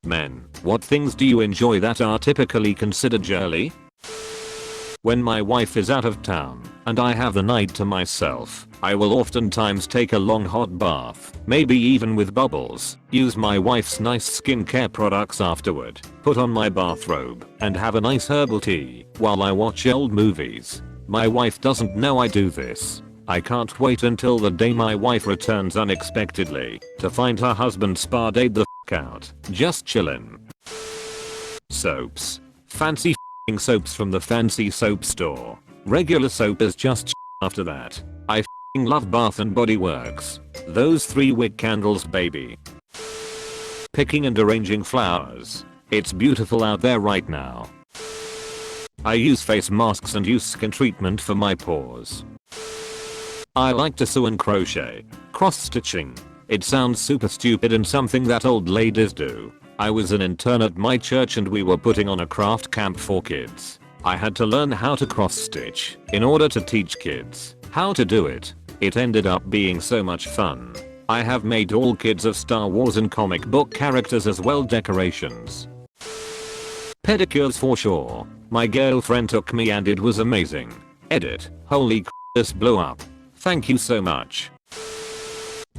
Men, what things do you enjoy that are typically considered girly? When my wife is out of town and I have the night to myself, I will oftentimes take a long hot bath, maybe even with bubbles, use my wife's nice skincare products afterward, put on my bathrobe, and have a nice herbal tea while I watch old movies. My wife doesn't know I do this. I can't wait until the day my wife returns unexpectedly to find her husband spa-dayed the out, just chillin'. Soaps. Fancy soaps from the fancy soap store. Regular soap is just after that. I love Bath and Body Works. Those 3 wick candles, baby. Picking and arranging flowers. It's beautiful out there right now. I use face masks and use skin treatment for my pores. I like to sew and crochet. Cross stitching. It sounds super stupid and something that old ladies do. I was an intern at my church and we were putting on a craft camp for kids. I had to learn how to cross stitch in order to teach kids how to do it. It ended up being so much fun. I have made all kids of Star Wars and comic book characters as well decorations. Pedicures for sure. My girlfriend took me and it was amazing. Edit. Holy crap, this blew up. Thank you so much.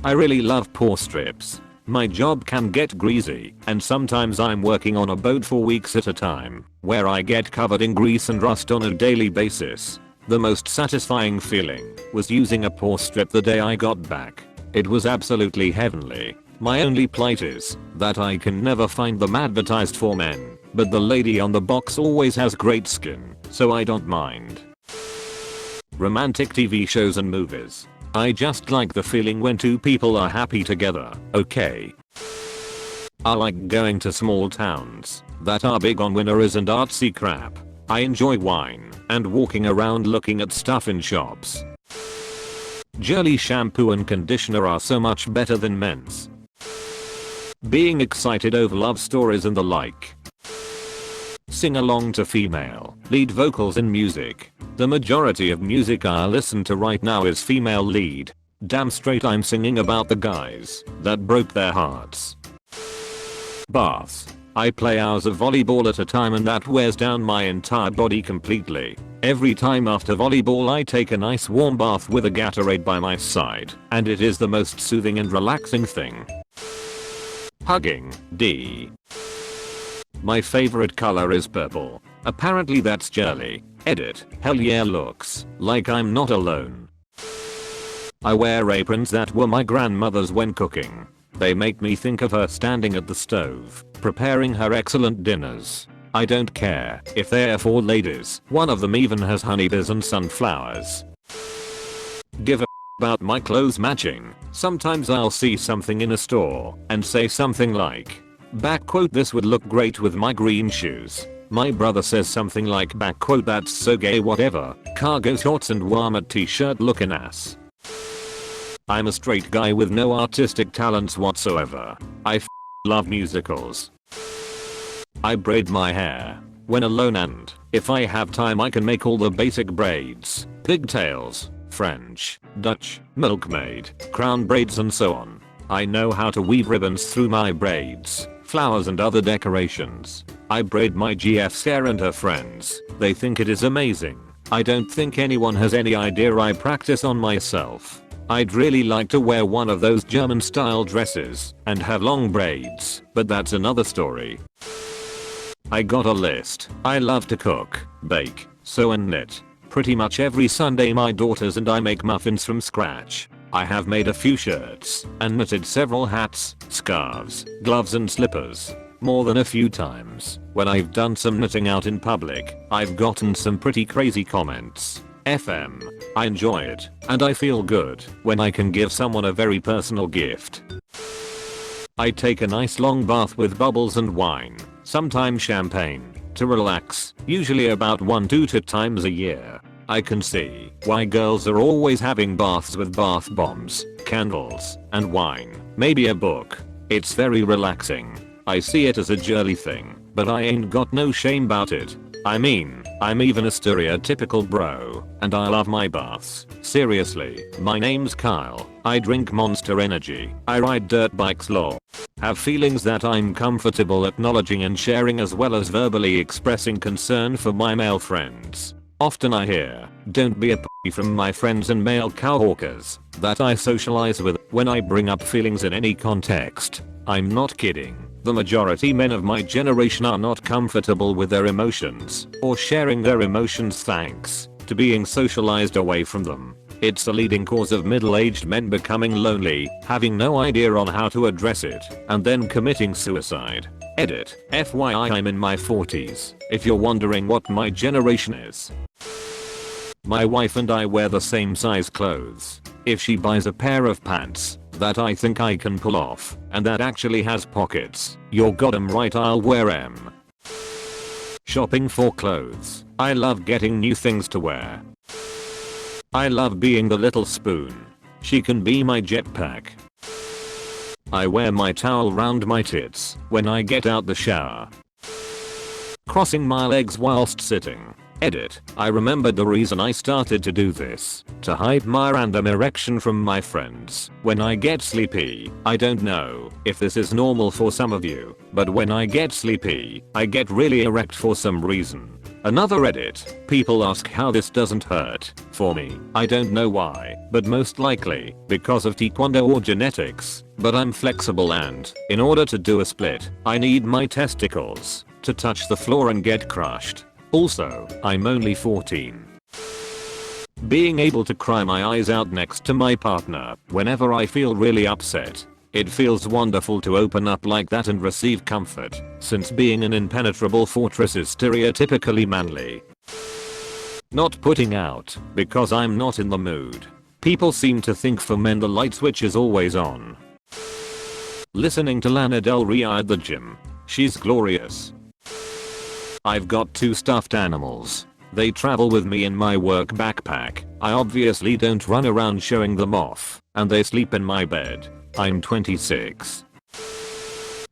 I really love pore strips. My job can get greasy and sometimes I'm working on a boat for weeks at a time where I get covered in grease and rust on a daily basis. The most satisfying feeling was using a pore strip the day I got back. It was absolutely heavenly. My only plight is that I can never find them advertised for men, but the lady on the box always has great skin, so I don't mind. Romantic TV shows and movies. I just like the feeling when 2 people are happy together, okay? I like going to small towns that are big on winners and artsy crap. I enjoy wine and walking around looking at stuff in shops. Girly shampoo and conditioner are so much better than men's. Being excited over love stories and the like. Sing along to female lead vocals in music. The majority of music I listen to right now is female lead. Damn straight I'm singing about the guys that broke their hearts. Bath. I play hours of volleyball at a time and that wears down my entire body completely. Every time after volleyball I take a nice warm bath with a Gatorade by my side and it is the most soothing and relaxing thing. Hugging. D. My favorite color is purple. Apparently that's girly. Edit. Hell yeah, looks like I'm not alone. I wear aprons that were my grandmother's when cooking. They make me think of her standing at the stove, preparing her excellent dinners. I don't care if they're for ladies. One of them even has honeybees and sunflowers. Give a about my clothes matching. Sometimes I'll see something in a store and say something like, this would look great with my green shoes. My brother says something like that's so gay whatever, cargo shorts and warmer t-shirt looking ass. I'm a straight guy with no artistic talents whatsoever. I love musicals. I braid my hair when alone and if I have time I can make all the basic braids, pigtails, French, Dutch, milkmaid, crown braids and so on. I know how to weave ribbons through my braids, flowers and other decorations. I braid my GF's hair and her friends. They think it is amazing. I don't think anyone has any idea I practice on myself. I'd really like to wear one of those German style dresses and have long braids, but that's another story. I got a list. I love to cook, bake, sew and knit. Pretty much every Sunday my daughters and I make muffins from scratch. I have made a few shirts and knitted several hats, scarves, gloves and slippers. More than a few times, when I've done some knitting out in public, I've gotten some pretty crazy comments. FM. I enjoy it, and I feel good when I can give someone a very personal gift. I take a nice long bath with bubbles and wine, sometimes champagne, to relax, usually about 1-2 times a year. I can see why girls are always having baths with bath bombs, candles, and wine, maybe a book. It's very relaxing. I see it as a girly thing, but I ain't got no shame about it. I mean, I'm even a stereotypical bro, and I love my baths. Seriously, my name's Kyle. I drink Monster Energy. I ride dirt bikes lol. Have feelings that I'm comfortable acknowledging and sharing as well as verbally expressing concern for my male friends. Often I hear, don't be a p*** from my friends and male cowhawkers that I socialize with when I bring up feelings in any context. I'm not kidding. The majority men of my generation are not comfortable with their emotions or sharing their emotions thanks to being socialized away from them. It's a leading cause of middle-aged men becoming lonely, having no idea on how to address it, and then committing suicide. Edit. FYI, I'm in my 40s, if you're wondering what my generation is. My wife and I wear the same size clothes. If she buys a pair of pants that I think I can pull off and that actually has pockets, you're goddamn right I'll wear 'em. Shopping for clothes. I love getting new things to wear. I love being the little spoon. She can be my jetpack. I wear my towel round my tits when I get out the shower. Crossing my legs whilst sitting. Edit. I remembered the reason I started to do this. To hide my random erection from my friends when I get sleepy. I don't know if this is normal for some of you, but when I get sleepy, I get really erect for some reason. Another edit. People ask how this doesn't hurt. For me, I don't know why, but most likely because of taekwondo or genetics. But I'm flexible and, in order to do a split, I need my testicles to touch the floor and get crushed. Also, I'm only 14. Being able to cry my eyes out next to my partner whenever I feel really upset. It feels wonderful to open up like that and receive comfort, since being an impenetrable fortress is stereotypically manly. Not putting out, because I'm not in the mood. People seem to think for men the light switch is always on. Listening to Lana Del Rey at the gym. She's glorious. I've got 2 stuffed animals. They travel with me in my work backpack. I obviously don't run around showing them off, and they sleep in my bed. I'm 26.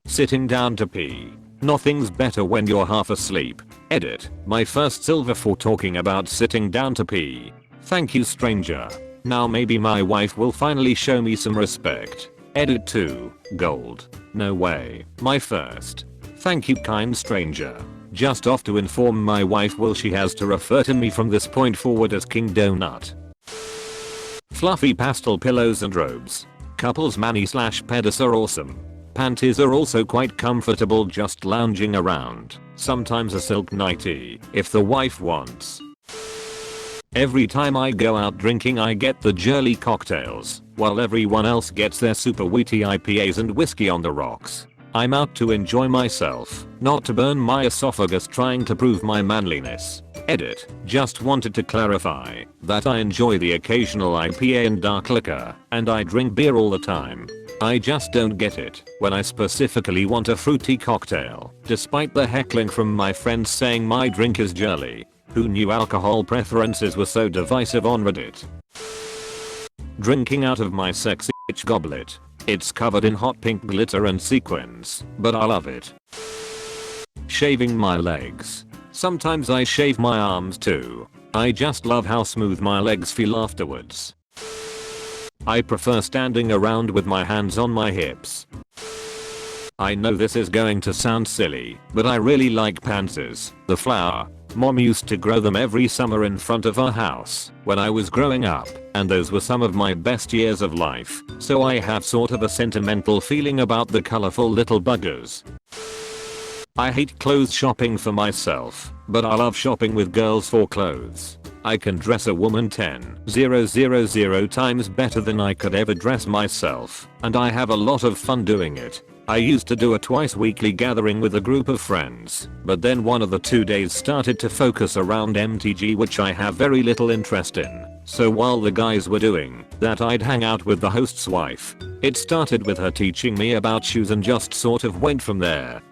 Sitting down to pee. Nothing's better when you're half asleep. Edit. My first silver for talking about sitting down to pee. Thank you, stranger. Now maybe my wife will finally show me some respect. Edit 2. Gold. No way. My first. Thank you, kind stranger. Just off to inform my wife will she has to refer to me from this point forward as King Donut. Fluffy pastel pillows and robes. Couples mani/pedis are awesome. Panties are also quite comfortable just lounging around. Sometimes a silk nightie if the wife wants. Every time I go out drinking I get the GIRLY cocktails, while everyone else gets their super wheaty IPAs and whiskey on the rocks. I'm out to enjoy myself, not to burn my esophagus trying to prove my manliness. Edit. Just wanted to clarify that I enjoy the occasional IPA and dark liquor, and I drink beer all the time. I just don't get it when I specifically want a fruity cocktail, despite the heckling from my friends saying my drink is GIRLY. Who knew alcohol preferences were so divisive on Reddit? Drinking out of my sexy bitch goblet. It's covered in hot pink glitter and sequins, but I love it. Shaving my legs. Sometimes I shave my arms too. I just love how smooth my legs feel afterwards. I prefer standing around with my hands on my hips. I know this is going to sound silly, but I really like pansies, the flower. Mom used to grow them every summer in front of our house when I was growing up, and those were some of my best years of life, so I have sort of a sentimental feeling about the colorful little buggers. I hate clothes shopping for myself, but I love shopping with girls for clothes. I can dress a woman 10,000 times better than I could ever dress myself, and I have a lot of fun doing it. I used to do a twice weekly gathering with a group of friends, but then one of the 2 days started to focus around MTG, which I have very little interest in. So while the guys were doing that, I'd hang out with the host's wife. It started with her teaching me about shoes and just sort of went from there.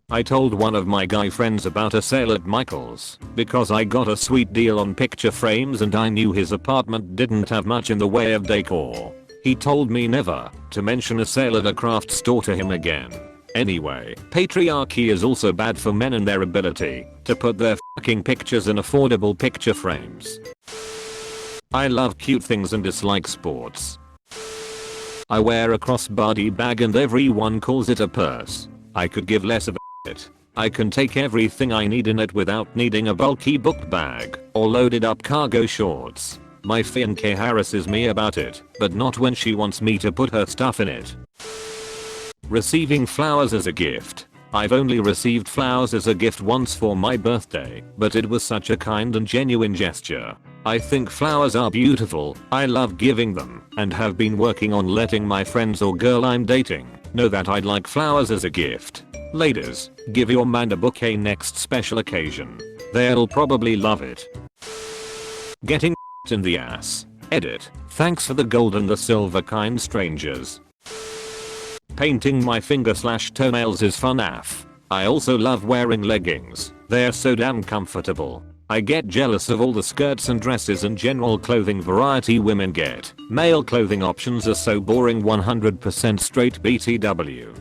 I told one of my guy friends about a sale at Michael's because I got a sweet deal on picture frames and I knew his apartment didn't have much in the way of decor. He told me never to mention a sale at a craft store to him again. Anyway, patriarchy is also bad for men and their ability to put their fucking pictures in affordable picture frames. I love cute things and dislike sports. I wear a crossbody bag and everyone calls it a purse. I could give less of a shit. I can take everything I need in it without needing a bulky book bag or loaded up cargo shorts. My fiancé harasses me about it, but not when she wants me to put her stuff in it. Receiving flowers as a gift. I've only received flowers as a gift once for my birthday, but it was such a kind and genuine gesture. I think flowers are beautiful, I love giving them, and have been working on letting my friends or girl I'm dating know that I'd like flowers as a gift. Ladies, give your man a bouquet next special occasion. They'll probably love it. Getting in the ass. Edit. Thanks for the gold and the silver, kind strangers. Painting my finger/toenails is fun AF. I also love wearing leggings. They're so damn comfortable. I get jealous of all the skirts and dresses and general clothing variety women get. Male clothing options are so boring. 100% straight BTW.